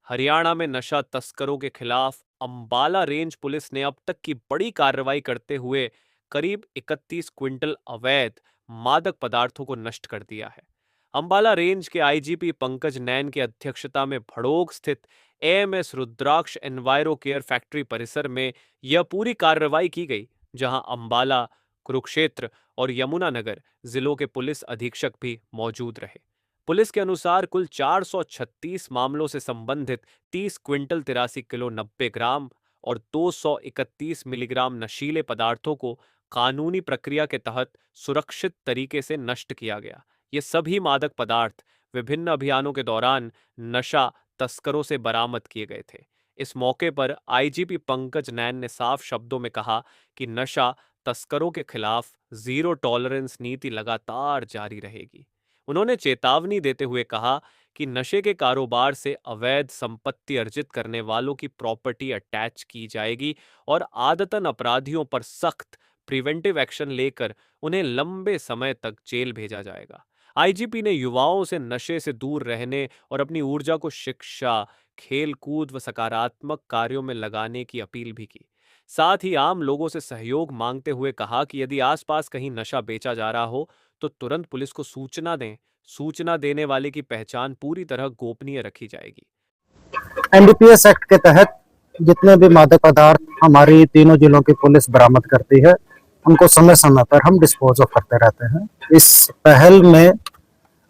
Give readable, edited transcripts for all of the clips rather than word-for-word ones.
हरियाणा में नशा तस्करों के खिलाफ अंबाला रेंज पुलिस ने अब तक की बड़ी कार्रवाई करते हुए करीब 31 क्विंटल अवैध मादक पदार्थों को नष्ट कर दिया है। अंबाला रेंज के आईजीपी पंकज नैन की अध्यक्षता में भड़ोग स्थित एएमएस रुद्राक्ष एनवायरो केयर फैक्ट्री परिसर में यह पूरी कार्रवाई की गई, जहां अंबाला, कुरुक्षेत्र और यमुनानगर जिलों के पुलिस अधीक्षक भी मौजूद रहे। पुलिस के अनुसार कुल 436 मामलों से संबंधित 30 क्विंटल 83 किलो 90 ग्राम और 231 मिलीग्राम नशीले पदार्थों को कानूनी प्रक्रिया के तहत सुरक्षित तरीके से नष्ट किया गया। ये सभी मादक पदार्थ विभिन्न अभियानों के दौरान नशा तस्करों से बरामद किए गए थे। इस मौके पर आईजीपी पंकज नैन ने साफ शब्दों में कहा कि नशा तस्करों के खिलाफ जीरो टॉलरेंस नीति लगातार जारी रहेगी। उन्होंने चेतावनी देते हुए कहा कि नशे के कारोबार से अवैध संपत्ति अर्जित करने वालों की प्रॉपर्टी अटैच की जाएगी और आदतन अपराधियों पर सख्त प्रिवेंटिव एक्शन लेकर उन्हें लंबे समय तक जेल भेजा जाएगा। आईजीपी ने युवाओं से नशे से दूर रहने और अपनी ऊर्जा को शिक्षा, खेल कूद व सकारात्मक कार्यों में लगाने की अपील भी की। साथ ही आम लोगों से सहयोग मांगते हुए कहा कि यदि आसपास कहीं नशा बेचा जा रहा हो तो तुरंत पुलिस को सूचना दें। सूचना देने वाले की पहचान पूरी तरह गोपनीय रखी जाएगी। एनडीपीएस एक्ट के तहत जितने भी मादक पदार्थ हमारी तीनों जिलों की पुलिस बरामद करती है, उनको समय समय पर हम डिस्पोज ऑफ करते रहते हैं। इस पहल में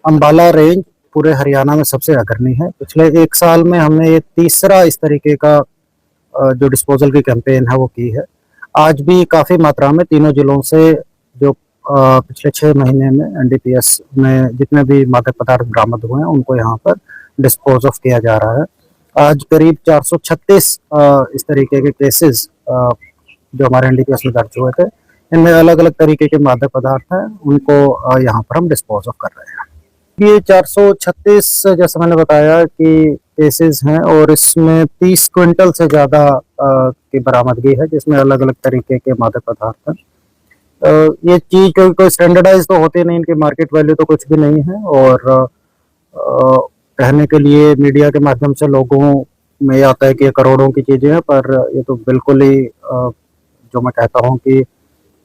अंबाला रेंज पूरे हरियाणा में सबसे अग्रणी है। पिछले एक साल में हमने ये तीसरा इस तरीके का जो डिस्पोजल की कैंपेन है वो की है। आज भी काफी मात्रा में तीनों जिलों से जो पिछले 6 महीने में एनडीपीएस में जितने भी मादक पदार्थ बरामद हुए हैं उनको यहाँ पर डिस्पोज ऑफ किया जा रहा है। आज करीब 436 इस तरीके के केसेस जो हमारे एनडीपीएस में दर्ज हुए थे, इनमें अलग अलग तरीके के मादक पदार्थ हैं, उनको यहाँ पर हम डिस्पोज ऑफ कर रहे हैं। ये 436 जैसे मैंने बताया कि केसेस हैं और इसमें 30 क्विंटल से ज्यादा की बरामदगी है, जिसमें अलग अलग तरीके के मादक पदार्थ हैं। ये चीज कोई स्टैंडर्डाइज तो होती नहीं, इनकी मार्केट वैल्यू तो कुछ भी नहीं है और कहने के लिए मीडिया के माध्यम से लोगों में आता है कि ये करोड़ों की चीजें हैं, पर ये तो बिल्कुल ही जो मैं कहता हूँ कि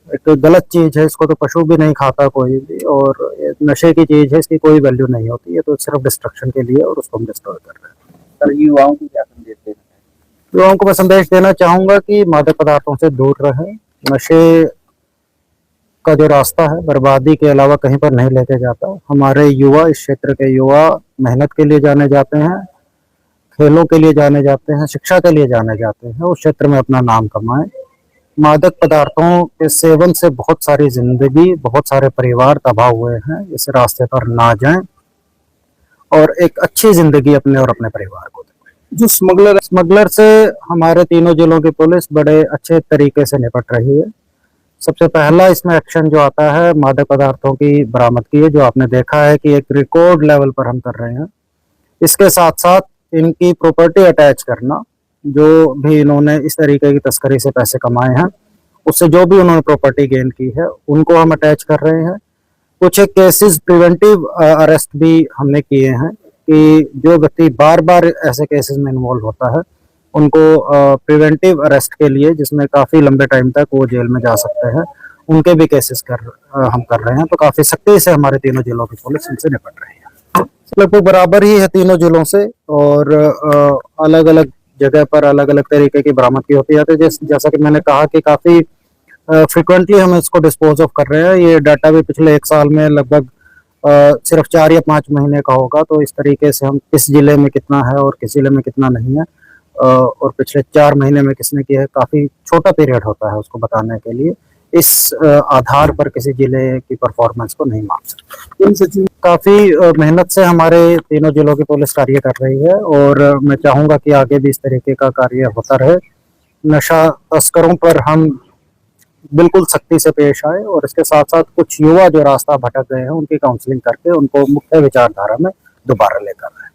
एक गलत चीज है। इसको तो पशु भी नहीं खाता कोई भी, और ये नशे की चीज है, इसकी कोई वैल्यू नहीं होती। ये तो सिर्फ डिस्ट्रक्शन के लिए और उसको हम डिस्ट्रॉय कर रहे हैं। सर, युवाओं को क्या संदेश देना है? युवाओं को मैं संदेश देना चाहूंगा कि मादक पदार्थों से दूर रहें। नशे का जो रास्ता है बर्बादी के अलावा कहीं पर नहीं लेके जाता। हमारे युवा, इस क्षेत्र के युवा मेहनत के लिए जाने जाते हैं, खेलों के लिए जाने जाते हैं, शिक्षा के लिए जाने जाते हैं, उस क्षेत्र में अपना नाम कमाएं। मादक पदार्थों के सेवन से बहुत सारी जिंदगी, बहुत सारे परिवार तबाह हुए हैं। इस रास्ते पर ना जाएं और एक अच्छी जिंदगी अपने और अपने परिवार को दें। जो स्मगलर से हमारे तीनों जिलों की पुलिस बड़े अच्छे तरीके से निपट रही है। सबसे पहला इसमें एक्शन जो आता है मादक पदार्थों की बरामदगी है, जो आपने देखा है कि एक रिकॉर्ड लेवल पर हम कर रहे हैं। इसके साथ साथ इनकी प्रॉपर्टी अटैच करना, जो भी इन्होंने इस तरीके की तस्करी से पैसे कमाए हैं, उससे जो भी उन्होंने प्रॉपर्टी गेन की है, उनको हम अटैच कर रहे हैं। कुछ एक केसेस प्रिवेंटिव अरेस्ट भी हमने किए हैं कि जो व्यक्ति बार बार ऐसे केसेस में इन्वॉल्व होता है, उनको प्रिवेंटिव अरेस्ट के लिए, जिसमें काफी लंबे टाइम तक वो जेल में जा सकते हैं, उनके भी केसेस हम कर रहे हैं। तो काफी सख्ती से हमारे तीनों जिलों की पुलिस इनसे निपट रही है। लगभग बराबर ही है तीनों जिलों से, और अलग अलग जगह पर अलग अलग तरीके की बरामदगी होती है। जैसा कि मैंने कहा कि काफी फ्रिक्वेंटली हम इसको डिस्पोज ऑफ कर रहे हैं। ये डाटा भी पिछले एक साल में लगभग सिर्फ 4 या 5 महीने का होगा। तो इस तरीके से हम किस जिले में कितना है और किस जिले में कितना नहीं है, और पिछले 4 महीने में किसने किया है, काफी छोटा पीरियड होता है उसको बताने के लिए। इस आधार पर किसी जिले की परफॉर्मेंस को नहीं मान सकते। काफी मेहनत से हमारे तीनों जिलों की पुलिस कार्य कर रही है, और मैं चाहूंगा कि आगे भी इस तरीके का कार्य होता रहे। नशा तस्करों पर हम बिल्कुल सख्ती से पेश आए, और इसके साथ साथ कुछ युवा जो रास्ता भटक गए हैं उनकी काउंसलिंग करके उनको मुख्य विचारधारा में दोबारा लेकर आए।